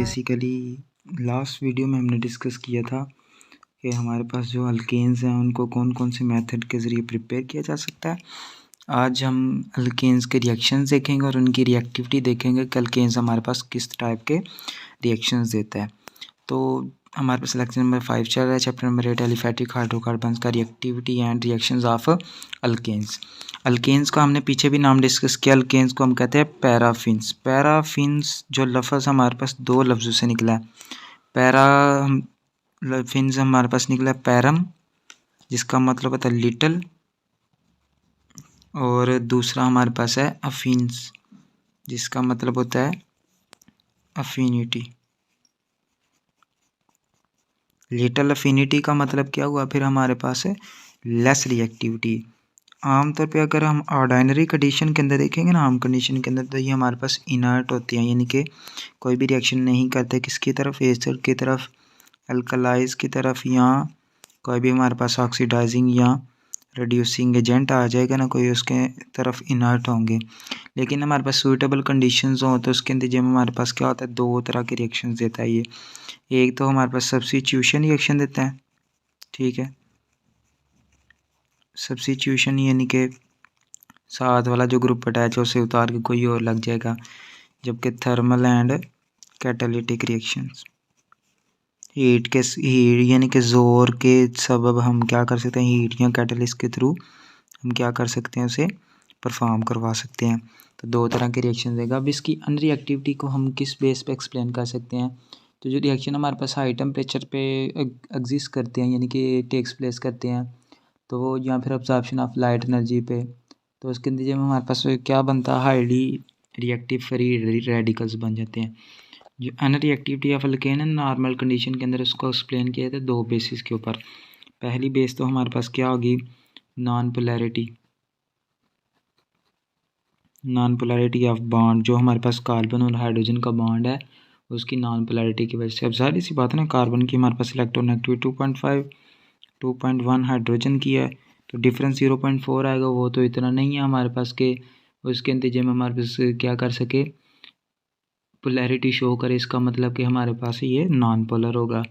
Basically last video में हमने discuss किया था कि हमारे पास जो अल्केन्स हैं उनको कौन कौन से मेथड के ज़रिए प्रिपेयर किया जा सकता है। आज हम अल्केन्स के रिएक्शंस देखेंगे और उनकी रिएक्टिविटी देखेंगे कि अल्केन्स हमारे पास किस टाइप के रिएक्शंस देता है। तो हमारे पास लेक्चर नंबर 5 चल रहा है, चैप्टर नंबर 8 एलिफैटिक हाइड्रोकार्बन्स का reactivity and reactions of alkanes. Alkanes का हमने पीछे भी नाम डिस्कस किया। अल्केन्स को हम कहते हैं पैराफिन्स। पैराफिन्स जो लफ्ज़ हमारे पास दो लफ्ज़ों से निकला है। पैराफिन्स हमारे पास निकला है पैरम, जिसका मतलब होता है लिटिल, और दूसरा हमारे पास है अफिन्स, जिसका मतलब होता है अफिनिटी। लिटिल अफिनिटी का मतलब क्या हुआ, फिर हमारे पास है लेस रिएक्टिविटी। आमतौर पे अगर हम ऑर्डिनरी कंडीशन के अंदर देखेंगे ना, आम कंडीशन के अंदर, तो ये हमारे पास इनर्ट होती हैं, यानी कि कोई भी रिएक्शन नहीं करते किसकी तरफ, एस्टर की तरफ, अल्कलाइज की या कोई भी हमारे पास ऑक्सीडाइजिंग या रिड्यूसिंग एजेंट आ जाएगा ना कोई, उसके तरफ इनर्ट होंगे। लेकिन हमारे पास सूटेबल कंडीशंस हो तो उसके नतीजे में हमारे पास क्या होता है, दो तरह के रिएक्शन देता है ये। एक तो हमारे पास सब्स्टिट्यूशन रिएक्शन देता है, ठीक है, सब्स्टिट्यूशन यानी कि साथ वाला जो ग्रुप अटैच है उसे उतार के कोई और लग जाएगा। जबकि thermal and catalytic reactions, heat यानी कि ज़ोर के सबब हम क्या कर सकते हैं, हीट या कैटलिस्ट के थ्रू हम क्या कर सकते हैं, उसे परफॉर्म करवा सकते हैं। तो दो तरह के रिएक्शन देगा। अब इसकी अनरिएक्टिविटी को हम किस बेस पे एक्सप्लेन कर सकते हैं। तो जो रिएक्शन हमारे पास हाई टेम्परेचर पे एग्जिस्ट करते हैं, यानी कि टेक्स प्लेस करते हैं, तो वो या फिर अब्जॉर्प्शन ऑफ लाइट एनर्जी पे, तो उसके नतीजे में हमारे पास क्या बनता है, हाईली रिएक्टिव फ्री रेडिकल्स बन जाते हैं। जो अनरिएक्टिविटी ऑफ अल्केन है नॉर्मल कंडीशन के अंदर, उसको एक्सप्लेन किया था दो बेसिस के ऊपर। पहली बेस तो हमारे पास क्या होगी, नॉन पोलैरिटी ऑफ बॉन्ड। जो हमारे पास कार्बन और हाइड्रोजन का बॉन्ड है उसकी नॉन पोलैरिटी की वजह से। अब सारी सी बात है ना, कार्बन की हमारे पास इलेक्ट्रोनेगेटिविटी 2.5, 2.1 हाइड्रोजन की है, तो डिफरेंस 0.4 आएगा। वो तो इतना नहीं है हमारे पास के उसके नतीजे में हमारे पास क्या कर सके, पोलैरिटी शो करे। इसका मतलब कि हमारे पास ये नॉन पोलर होगा।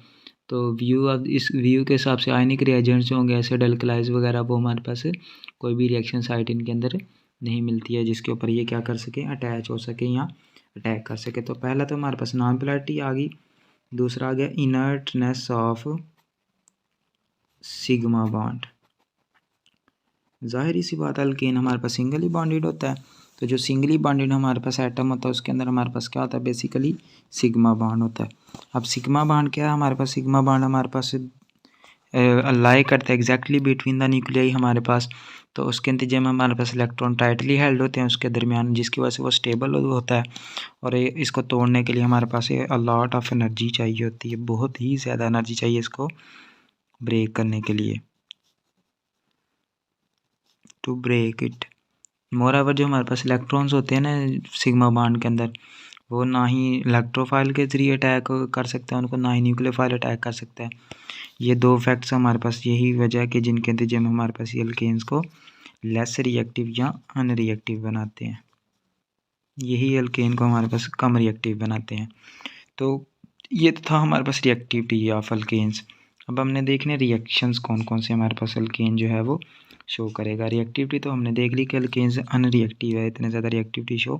तो इस व्यू के हिसाब से आयनिक रिएजेंट्स जो होंगे एसिड अल्कलाइज वगैरह, वो हमारे पास कोई भी रिएक्शन साइट इनके अंदर नहीं मिलती है जिसके ऊपर ये क्या कर सके, अटैच हो सके या अटैक कर सके। तो पहला तो हमारे पास नॉन पोलैरिटी आ गई, दूसरा आ गया इनर्टनेस ऑफ सिग्मा बॉन्ड। जाहिर सी बात है अल्केन हमारे पास सिंगली बॉन्डेड होता है, तो जो सिंगली बॉन्डेड हमारे पास एटम होता है उसके अंदर हमारे पास क्या होता है, बेसिकली सिग्मा बॉन्ड होता है। अब सिग्मा बॉन्ड क्या है हमारे पास, सिग्मा बॉन्ड हमारे पास लाई करता है एग्जैक्टली बिटवीन द न्यूक्लियाई हमारे पास। तो उसके नतीजे में हमारे पास इलेक्ट्रॉन टाइटली हेल्ड होते हैं उसके दरमियान, जिसकी वजह से वो स्टेबल होता है। और इसको तोड़ने के लिए हमारे पास अ लॉट ऑफ एनर्जी चाहिए होती है, बहुत ही ज़्यादा एनर्जी चाहिए इसको ब्रेक करने के लिए, टू ब्रेक इट। मोरओवर जो हमारे पास इलेक्ट्रॉन्स होते हैं ना सिग्मा बॉन्ड के अंदर, वो ना ही इलेक्ट्रोफाइल के जरिए अटैक कर सकते हैं उनको, ना ही न्यूक्लियोफाइल अटैक कर सकता है। ये दो फैक्ट्स हमारे पास, यही वजह है कि जिनके नतीजे में हमारे पास ये अल्केन्स को लेस रिएक्टिव या अनरिएक्टिव बनाते हैं। यही अल्केन को हमारे पास कम रिएक्टिव बनाते हैं। तो ये तो था हमारे पास रिएक्टिविटी ऑफ अल्केन्स। अब हमने देखने रिएक्शंस कौन कौन से हमारे पास अल्केन जो है वो शो करेगा। रिएक्टिविटी तो हमने देख ली कि अल्केन्स अनरिएक्टिव है, इतने ज़्यादा रिएक्टिविटी शो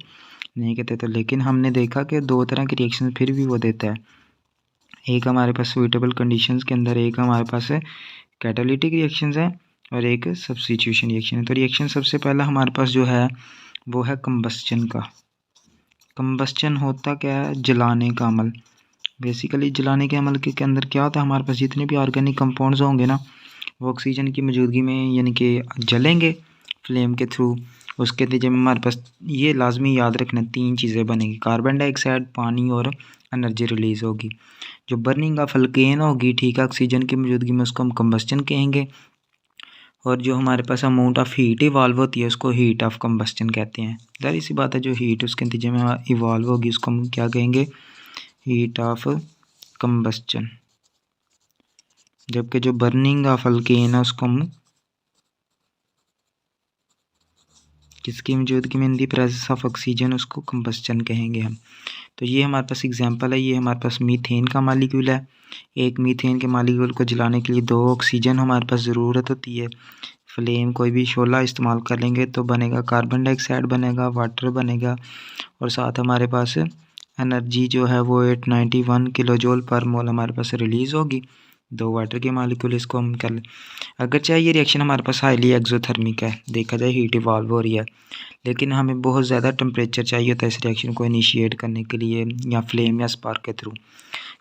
नहीं करते। तो लेकिन हमने देखा कि दो तरह की रिएक्शन फिर भी वो देता है। एक हमारे पास सूटेबल कंडीशंस के अंदर, एक हमारे पास है कैटालिटिक रिएक्शंस है और एक सब्स्टिट्यूशन रिएक्शन है। तो रिएक्शन सबसे पहला हमारे पास जो है वो है कंबस्चन का। कंबस्चन होता क्या है, जलाने का अमल। बेसिकली जलाने के अमल के अंदर क्या होता है, हमारे पास जितने भी ऑर्गेनिक कंपाउंड्स होंगे ना, वो ऑक्सीजन की मौजूदगी में यानी कि जलेंगे फ्लेम के थ्रू। उसके नतीजे में हमारे पास ये लाजमी याद रखना तीन चीज़ें बनेगी, कार्बन डाइऑक्साइड, पानी और एनर्जी रिलीज़ होगी। जो बर्निंग ऑफ अल्केन होगी, ठीक है, ऑक्सीजन की मौजूदगी में, उसको हम कंबस्चन कहेंगे। और जो हमारे पास अमाउंट ऑफ हीट इवॉल्व होती है उसको हीट ऑफ कंबस्चन कहते हैं। जाहिर सी बात है जो हीट उसके नतीजे में इवॉल्व होगी उसको हम क्या कहेंगे, हीट ऑफ कंबस्चन। जबकि जो बर्निंग ऑफ अल्केन है उसको हम किसकी मौजूदगी में, इन दी प्रेजेंस ऑफ ऑक्सीजन, उसको कंबस्चन कहेंगे हम। तो तो ये हमारे पास एग्जांपल है, ये हमारे पास मीथेन का मालिक्यूल है। एक मीथेन के मालिक्यूल को जलाने के लिए 2 ऑक्सीजन हमारे पास ज़रूरत होती है। फ्लेम कोई भी शोला इस्तेमाल कर लेंगे तो बनेगा कार्बन डाइऑक्साइड बनेगा, वाटर बनेगा, और साथ हमारे पास एनर्जी जो है वो 891 किलो जूल पर मोल हमारे पास रिलीज़ होगी। 2 वाटर के मालिक्यूल इसको हम कर लें। अगर चाहे ये रिएक्शन हमारे पास हाईली एक्सोथर्मिक है, देखा जाए हीट इवॉल्व हो रही है, लेकिन हमें बहुत ज़्यादा टेम्परेचर चाहिए होता है इस रिएक्शन को इनिशिएट करने के लिए, या फ्लेम या स्पार्क के थ्रू।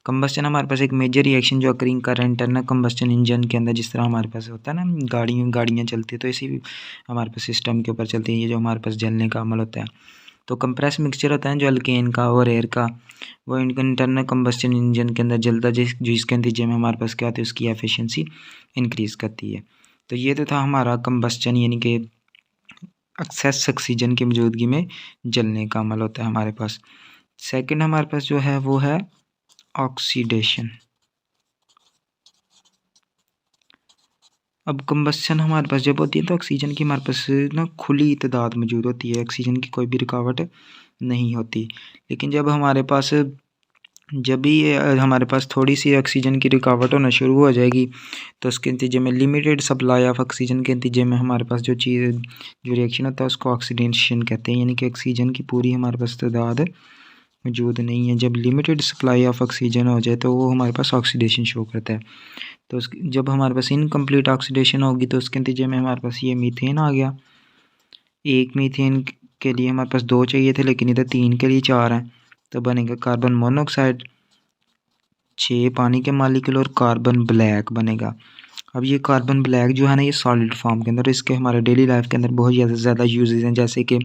कंबस्चन हमारे पास एक मेजर रिएक्शन जो अकरिंग कर रहा है इंटरनल कंबस्चन इंजन के अंदर, जिस तरह हमारे पास होता है ना गाड़ियाँ चलती है, तो इसी हमारे पास सिस्टम के ऊपर चलती है ये जो हमारे पास जलने का अमल होता है। तो कंप्रेस मिक्सचर होता है जो अल्केन का और एयर का, वो इंटरनल कंबस्चन इंजन के अंदर जलता जिसके नतीजे में हमारे पास क्या होती है, उसकी एफिशिएंसी इंक्रीज़ करती है। तो ये तो था हमारा कंबस्चन, यानी कि एक्सेस ऑक्सीजन की मौजूदगी में जलने का अमल होता है हमारे पास। सेकंड हमारे पास जो है वो है ऑक्सीडेशन। अब कंबस्चन हमारे पास जब होती है तो ऑक्सीजन की हमारे पास ना खुली तादाद मौजूद होती है, ऑक्सीजन की कोई भी रुकावट नहीं होती। लेकिन जब भी हमारे पास थोड़ी सी ऑक्सीजन की रुकावट होना शुरू हो जाएगी, तो उसके नतीजे में लिमिटेड सप्लाई ऑफ ऑक्सीजन के नतीजे में हमारे पास जो रिएक्शन होता है उसको ऑक्सीडेशन कहते हैं, यानी कि ऑक्सीजन की पूरी हमारे पास तादाद मौजूद नहीं है। जब लिमिटेड सप्लाई ऑफ ऑक्सीजन हो जाए तो वो हमारे पास ऑक्सीडेशन शो करता है। तो जब हमारे पास इनकम्प्लीट ऑक्सीडेशन होगी तो उसके नतीजे में हमारे पास ये मीथेन आ गया। एक मीथेन के लिए हमारे पास 2 चाहिए थे, लेकिन इधर 3 के लिए 4 हैं, तो बनेगा कार्बन मोनोऑक्साइड, 6 पानी के मालिक्यूल और कार्बन ब्लैक बनेगा। अब ये कार्बन ब्लैक जो है ना ये सॉलिड फॉर्म के अंदर, इसके हमारे डेली लाइफ के अंदर बहुत ज़्यादा यूजेस हैं, जैसे कि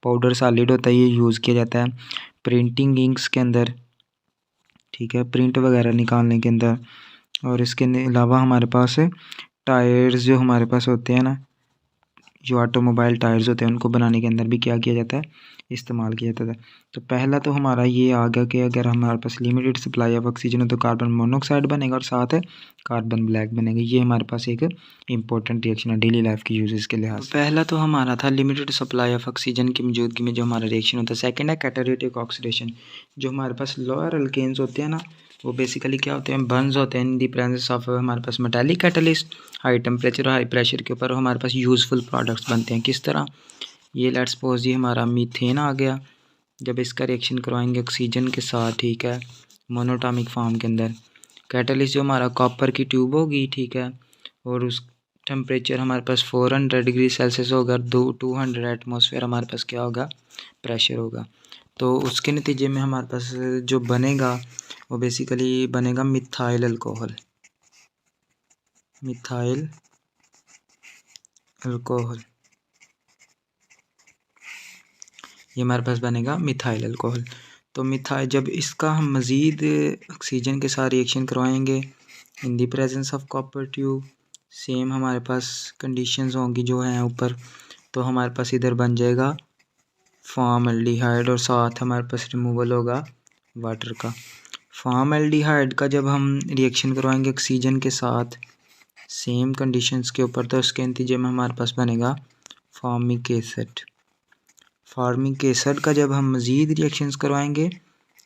पाउडर सॉलिड होता है, ये यूज़ किया जाता है प्रिंटिंग इंक्स के अंदर, ठीक है, प्रिंट वगैरह निकालने के अंदर। और इसके अलावा हमारे पास टायर्स जो हमारे पास होते हैं ना, जो ऑटोमोबाइल टायर्स होते हैं उनको बनाने के अंदर भी क्या किया जाता है, इस्तेमाल किया जाता है। तो पहला तो हमारा ये आ गया कि अगर हमारे पास लिमिटेड सप्लाई ऑफ ऑक्सीजन हो तो कार्बन मोनोऑक्साइड बनेगा और साथ कार्बन ब्लैक बनेगा। ये हमारे पास एक इंपॉर्टेंट रिएक्शन है डेली लाइफ की यूजेस के लिहाज से। पहला तो हमारा था लिमिटेड सप्लाई ऑफ ऑक्सीजन की मौजूदगी में जो हमारा रिएक्शन होता है। सेकेंड है कैटालिटिक ऑक्सीडेशन। जो हमारे पास लोअर अल्केन्स होते हैं ना, वो बेसिकली क्या होते हैं, बर्न्स होते हैं इन दी प्रेजेंस ऑफ हमारे पास मेटालिक कैटलिस्ट। हाई टेम्परेचर और हाई प्रेशर के ऊपर हमारे पास यूज़फुल प्रोडक्ट्स बनते हैं। किस तरह, ये लेट्स सपोज ये हमारा मीथेन आ गया, जब इसका रिएक्शन करवाएंगे ऑक्सीजन के साथ, ठीक है, मोनोटॉमिक फॉर्म के अंदर, कैटलिस्ट जो हमारा कॉपर की ट्यूब होगी, ठीक है, और उस टेम्परेचर हमारे पास 400 डिग्री सेल्सियस होगा, 200 एटमॉस्फेयर हमारे पास क्या होगा, प्रेशर होगा। तो उसके नतीजे में हमारे पास जो बनेगा वो बेसिकली बनेगा मिथाइल अल्कोहल। मिथाइल अल्कोहल ये हमारे पास बनेगा मिथाइल अल्कोहल। तो जब इसका हम मज़ीद ऑक्सीजन के साथ रिएक्शन करवाएंगे in the presence of copper tube, same हमारे पास कंडीशंस होंगी जो हैं ऊपर, तो हमारे पास इधर बन जाएगा फॉर्मल्डिहाइड और साथ हमारे पास रिमूवल होगा वाटर का। फॉर्मल्डिहाइड का जब हम रिएक्शन करवाएंगे ऑक्सीजन के साथ सेम कंडीशंस के ऊपर, तो उसके नतीजे में हमारे पास बनेगा फॉर्मिक एसिड। फॉर्मिक एसिड का जब हम मज़ीद रिएक्शंस करवाएंगे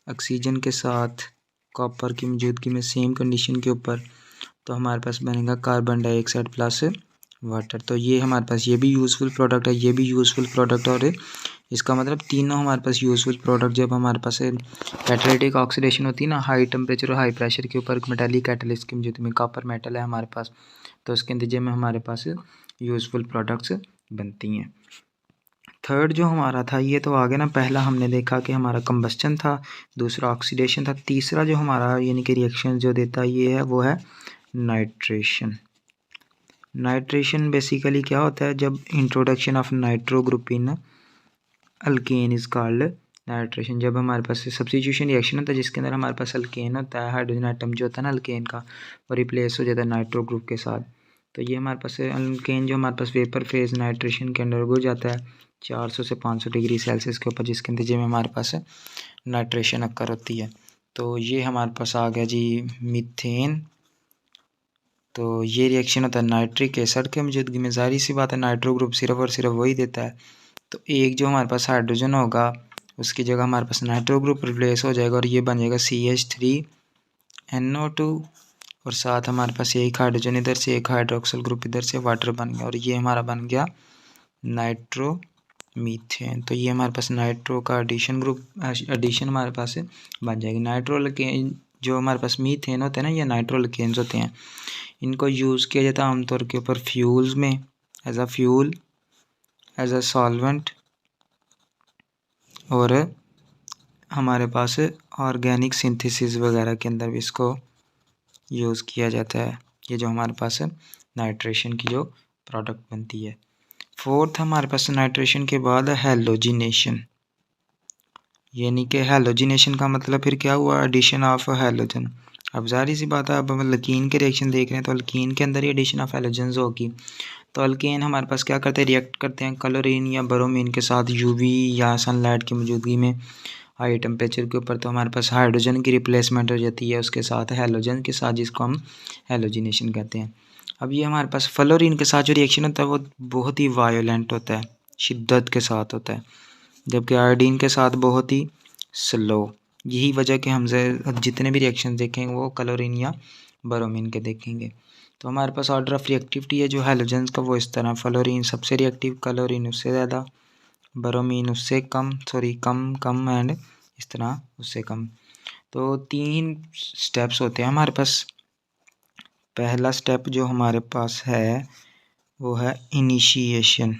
ऑक्सीजन के साथ कॉपर की मौजूदगी में सेम कंडीशन के ऊपर, तो हमारे पास बनेगा कार्बन डाइऑक्साइड प्लस वाटर। तो ये हमारे पास ये भी यूज़फुल प्रोडक्ट है, ये भी यूज़फुल प्रोडक्ट, और इसका मतलब तीनों हमारे पास यूज़फुल प्रोडक्ट जब हमारे पास कैटालिटिक ऑक्सीडेशन होती है ना, हाई टेम्परेचर और हाई प्रेशर के ऊपर मेटालिक कैटलिस्ट की मौजूदगी में, कॉपर मेटल है हमारे पास, तो उसके नतीजे में हमारे पास यूज़फुल प्रोडक्ट्स बनती हैं। थर्ड जो हमारा था ये तो आ गया ना, पहला हमने देखा कि हमारा कंबस्चन था, दूसरा ऑक्सीडेशन था, तीसरा जो हमारा यानी कि रिएक्शन जो देता है ये है वो है नाइट्रेशन। नाइट्रेशन बेसिकली क्या होता है, जब introduction of nitro group in alkane is called nitration. जब हमारे पास सब्स्टिट्यूशन रिएक्शन होता है जिसके अंदर हमारे पास अल्केन होता है, हाइड्रोजन आइटम जो होता है ना अल्केन का, वो रिप्लेस हो जाता है नाइट्रो ग्रुप के साथ। तो ये हमारे पास अल्केन जो हमारे पास वेपर फेज नाइट्रेशन के अंडर हो जाता है 400 से 500 डिग्री सेल्सियस के ऊपर, जिसके नतीजे में हमारे पास नाइट्रेशन अक्कर होती है। तो ये हमारे पास आ गया जी मीथेन। तो ये रिएक्शन होता है नाइट्रिक एसिड के मौजूदगी में, जाहिर सी बात है नाइट्रो ग्रुप सिर्फ और सिर्फ वही देता है। तो एक जो हमारे पास हाइड्रोजन होगा उसकी जगह हमारे पास नाइट्रो ग्रुप रिप्लेस हो जाएगा और ये बन जाएगा CH3NO2 और साथ हमारे पास एक हाइड्रोजन इधर से, एक हाइड्रोक्सिल ग्रुप इधर से, वाटर बन गया और ये हमारा बन गया नाइट्रो मीथेन। तो ये हमारे पास नाइट्रो का एडिशन हमारे पास बन जाएगी। नाइट्रो अल्केन जो हमारे पास मीथेन होते हैं ना, ये नाइट्रो अल्केन्स होते हैं। इनको यूज़ किया जाता है आमतौर के ऊपर फ्यूल्स में, as a fuel, as a solvent, और हमारे पास ऑर्गेनिक सिंथेसिस वगैरह के अंदर भी इसको यूज़ किया जाता है। ये जो हमारे पास नाइट्रेशन की जो प्रोडक्ट बनती है। फोर्थ हमारे पास नाइट्रेशन के बाद हैलोजिनेशन, यानी कि हैलोजिनेशन का मतलब फिर क्या हुआ, एडिशन ऑफ हैलोजन। अब जाहिर सी बात है, अब हम अल्कीन के रिएक्शन देख रहे हैं तो अल्कीन के अंदर ही एडिशन ऑफ हैलोजन्स होगी। तो अल्केन हमारे पास क्या करते हैं, रिएक्ट करते हैं क्लोरीन या ब्रोमीन के साथ यूवी या सनलाइट की मौजूदगी में हाई टेम्परेचर के ऊपर। तो हमारे पास हाइड्रोजन की रिप्लेसमेंट हो जाती है उसके साथ हैलोजन के साथ, जिसको हम हैलोजिनेशन कहते हैं। अब ये हमारे पास फ्लोरीन के साथ जो रिएक्शन होता है वो बहुत ही वायोलेंट होता है, शिद्दत के साथ होता है, जबकि आयोडीन के साथ बहुत ही स्लो। यही वजह कि हम जितने भी रिएक्शन देखेंगे वो क्लोरीन या ब्रोमीन के देखेंगे। तो हमारे पास ऑर्डर ऑफ रिएक्टिविटी है जो हैलोजेंस का वो इस तरह, फ्लोरीन सबसे रिएक्टिव, क्लोरीन उससे ज़्यादा, ब्रोमीन उससे कम एंड इस तरह उससे कम। तो 3 स्टेप्स होते हैं हमारे पास। पहला स्टेप जो हमारे पास है वो है इनिशिएशन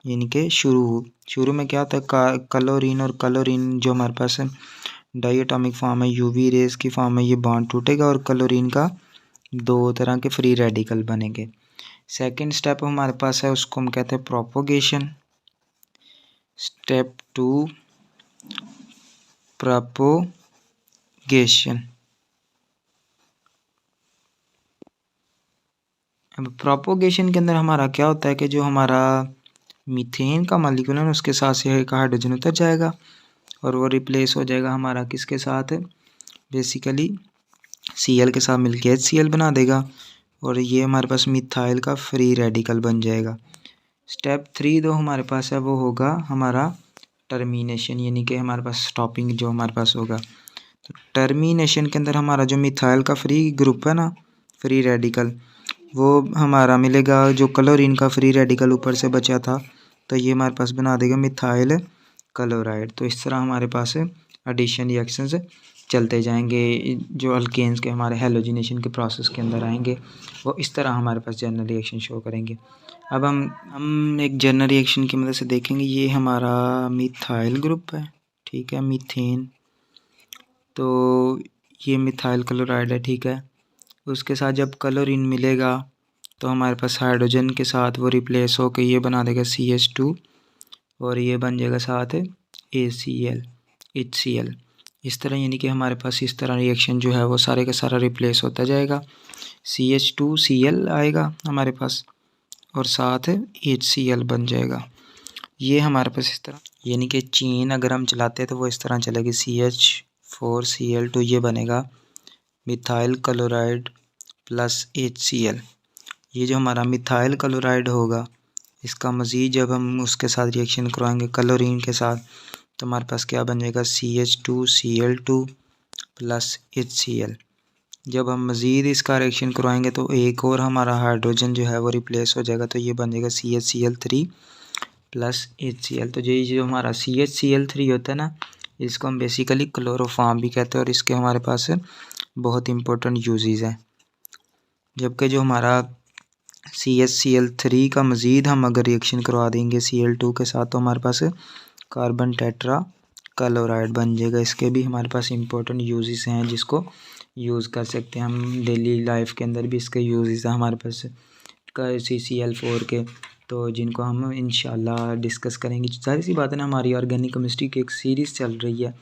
यानी कि शुरू में क्या होता है, क्लोरीन और क्लोरीन जो हमारे पास डाई एटॉमिक फॉर्म है, यूवी रेज की फॉर्म है, ये बॉन्ड टूटेगा और क्लोरीन का 2 तरह के फ्री रेडिकल बनेंगे। सेकंड स्टेप हमारे पास है, उसको हम कहते हैं प्रोपोगेशन। Step 2 propagation. अब प्रोपोगेशन के अंदर हमारा क्या होता है कि जो हमारा मीथेन का मॉलिक्यूल है उसके साथ से एक हाइड्रोजन उतर जाएगा और वो रिप्लेस हो जाएगा हमारा किसके साथ, बेसिकली Cl के साथ मिलके HCl बना देगा और ये हमारे पास मिथाइल का फ्री रेडिकल बन जाएगा। स्टेप 3 जो हमारे पास है वो होगा हमारा टर्मिनेशन, यानी कि हमारे पास स्टॉपिंग जो हमारे पास होगा। तो टर्मिनेशन के अंदर हमारा जो मिथाइल का फ्री ग्रुप है ना, फ्री रेडिकल, वो हमारा मिलेगा जो क्लोरीन का फ्री रेडिकल ऊपर से बचा था, तो ये हमारे पास बना देगा मिथाइल क्लोराइड। तो इस तरह हमारे पास एडिशन रिएक्शंस चलते जाएंगे जो अल्केन्स के हमारे हैलोजिनेशन के प्रोसेस के अंदर आएंगे, वो इस तरह हमारे पास जनरल रिएक्शन शो करेंगे। अब हम एक जनरल रिएक्शन की मदद से देखेंगे। ये हमारा मिथाइल ग्रुप है, ठीक है, मीथेन, तो ये मिथाइल क्लोराइड है, ठीक है। उसके साथ जब क्लोरीन मिलेगा तो हमारे पास हाइड्रोजन के साथ वो रिप्लेस होकर ये बना देगा CH2 और ये बन जाएगा साथ ACl HCl। इस तरह यानी कि हमारे पास इस तरह रिएक्शन जो है वो सारे का सारा रिप्लेस होता जाएगा। CH2Cl आएगा हमारे पास और साथ HCl बन जाएगा। ये हमारे पास इस तरह, यानी कि चेन अगर हम चलाते हैं तो वो इस तरह चलेगी, CH4Cl2 ये बनेगा मिथाइल क्लोराइड प्लस HCl। ये जो हमारा मिथाइल क्लोराइड होगा इसका मज़ीद जब हम उसके साथ रिएक्शन करवाएंगे क्लोरीन के साथ तो हमारे पास क्या बन जाएगा, CH2Cl2 प्लस HCl। जब हम मज़ीद इसका रिएक्शन करवाएंगे तो एक और हमारा हाइड्रोजन जो है वो रिप्लेस हो जाएगा, तो ये बन जाएगा CHCl3 प्लस HCl। तो ये जो हमारा CHCl3 होता है ना, इसको हम बेसिकली क्लोरोफॉर्म भी कहते हैं और इसके हमारे पास बहुत इंपॉर्टेंट यूजेस हैं। जबकि जो हमारा CHCl3 का मज़ीद हम अगर रिएक्शन करवा देंगे Cl2 के साथ तो हमारे पास कार्बन टेट्रा क्लोराइड बन जाएगा। इसके भी हमारे पास इंपॉर्टेंट यूजेस हैं जिसको यूज़ कर सकते हैं हम डेली लाइफ के अंदर भी। इसके यूजेस हैं हमारे पास CCl4 के, तो जिनको हम इंशाल्लाह डिस्कस करेंगे। सारी सी बात है ना, हमारी ऑर्गेनिक केमिस्ट्री की एक सीरीज़ चल रही है,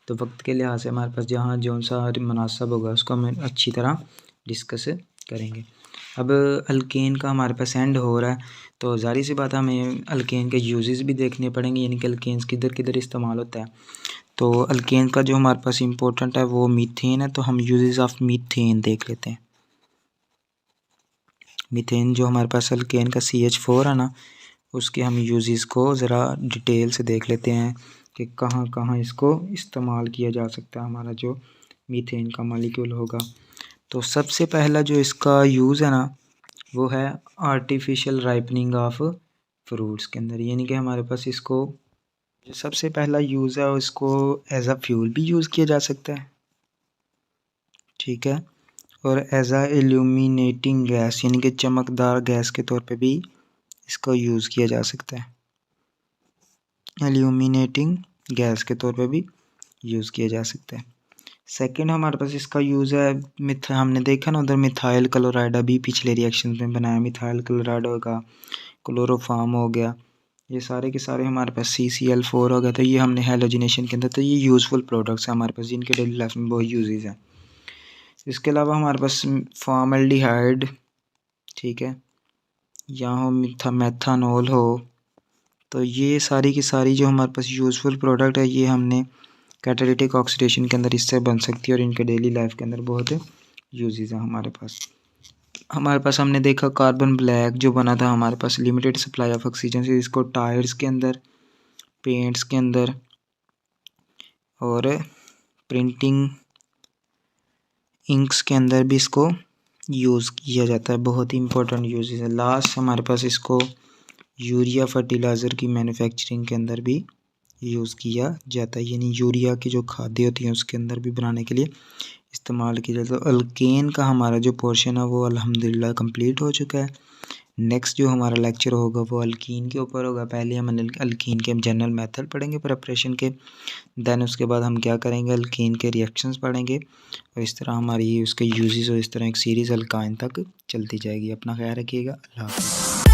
तो वक्त के लिहाज से हमारे पास जहाँ जो सा मुनासिब होगा उसको हम अच्छी तरह डिस्कस करेंगे। अब अल्केन का हमारे पास एंड हो रहा है, तो ज़ाहिर सी बात है हमें अल्केन के यूजेस भी देखने पड़ेंगे, यानी कि अल्केन्स किधर किधर इस्तेमाल होता है। तो अल्केन का जो हमारे पास इम्पोर्टेंट है वो मीथेन है, तो हम यूजेस ऑफ मीथेन देख लेते हैं। मीथेन जो हमारे पास अल्केन का CH4 है ना, उसके हम यूजेस को ज़रा डिटेल से देख लेते हैं कि कहाँ कहाँ इसको इस्तेमाल किया जा सकता है, हमारा जो मीथेन का मॉलिक्यूल होगा। तो सबसे पहला जो इसका यूज़ है ना वो है आर्टिफिशियल राइपनिंग ऑफ फ्रूट्स के अंदर, यानी कि हमारे पास इसको जो सबसे पहला यूज़ है इसको एज अ फ्यूल भी यूज़ किया जा सकता है, ठीक है, और एज अ इल्यूमिनेटिंग गैस यानी कि चमकदार गैस के तौर पे भी इसको यूज़ किया जा सकता है, इल्यूमिनेटिंग गैस के तौर पे भी यूज़ किया जा सकता है। सेकंड हमारे पास इसका यूज़ है हमने देखा ना उधर मिथाइल क्लोराइड अभी पिछले रिएक्शन में बनाया, मिथाइल क्लोराइड होगा, क्लोरोफार्म हो गया, ये सारे के सारे हमारे पास CCl4 हो गया। तो ये हमने हैलोजिनेशन के अंदर, तो ये यूज़फुल प्रोडक्ट्स हैं हमारे पास जिनके डेली लाइफ में बहुत यूजेस हैं। इसके अलावा हमारे पास फॉर्मल्डिहाइड, ठीक है, या हो मेथानॉल हो, तो ये सारी की सारी जो हमारे पास यूज़फुल प्रोडक्ट है ये हमने कैटालिटिक ऑक्सीडेशन के अंदर इससे बन सकती है और इनके डेली लाइफ के अंदर बहुत यूजेस हैं हमारे पास। हमने देखा कार्बन ब्लैक जो बना था हमारे पास लिमिटेड सप्लाई ऑफ ऑक्सीजन से, इसको टायर्स के अंदर, पेंट्स के अंदर और प्रिंटिंग इंक्स के अंदर भी इसको यूज़ किया जाता है, बहुत ही इंपॉर्टेंट यूजेस है। लास्ट हमारे पास इसको यूरिया फर्टिलाइज़र की मैन्युफैक्चरिंग के अंदर भी यूज़ किया जाता है, यानी यूरिया की जो खादें होती हैं उसके अंदर भी बनाने के लिए इस्तेमाल किया जाता है। तो अल्केन का हमारा जो पोर्शन है वो अल्हम्दुलिल्लाह कंप्लीट हो चुका है। नेक्स्ट जो हमारा लेक्चर होगा वो अल्कीन के ऊपर होगा। पहले हम अल्कीन के जनरल मेथड पढ़ेंगे प्रिपरेशन के, देन उसके बाद हम क्या करेंगे अल्कीन के रिएक्शंस पढ़ेंगे और इस तरह हमारी उसके यूजेस और इस तरह एक सीरीज़ अल्काइन तक चलती जाएगी। अपना ख्याल रखिएगा। अल्लाह हाफ़िज़।